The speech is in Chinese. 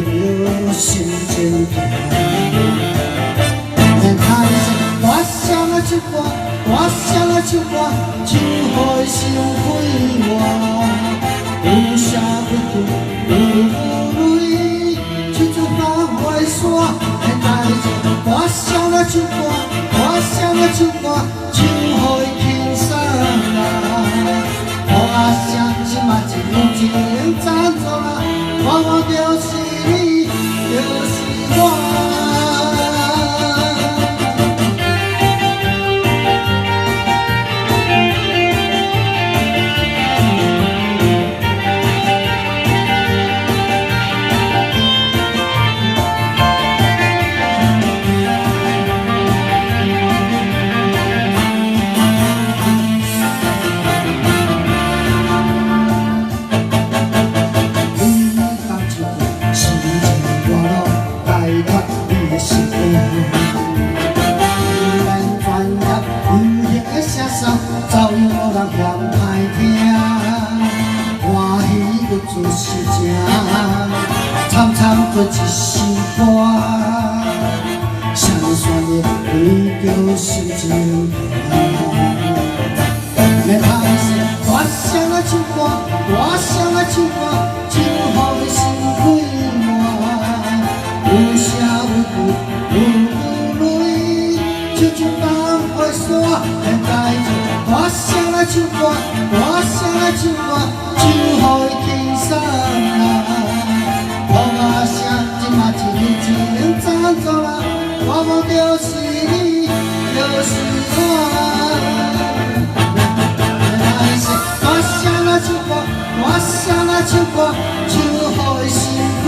着心情痛。免太多大声啊唱歌，大声啊唱歌，唱予心快活。有啥不对，有泪，唱出花花山。免太多大声啊唱歌，大声啊唱歌，唱予轻松啊。大声即嘛真情赞助啦，我就是你，就是我。就是这，唱唱过一首歌，谁选的为着心情痛。免太声，大声啊唱歌，大声啊唱歌，唱予心快活。有啥委屈，有泪，唱出淡薄山。免太声，大声啊唱歌，大声啊唱歌，唱予轻松啊！我声即嘛真情赞助啦，我就是你，就是我。大声啊唱歌，大声啊唱歌，唱予心快。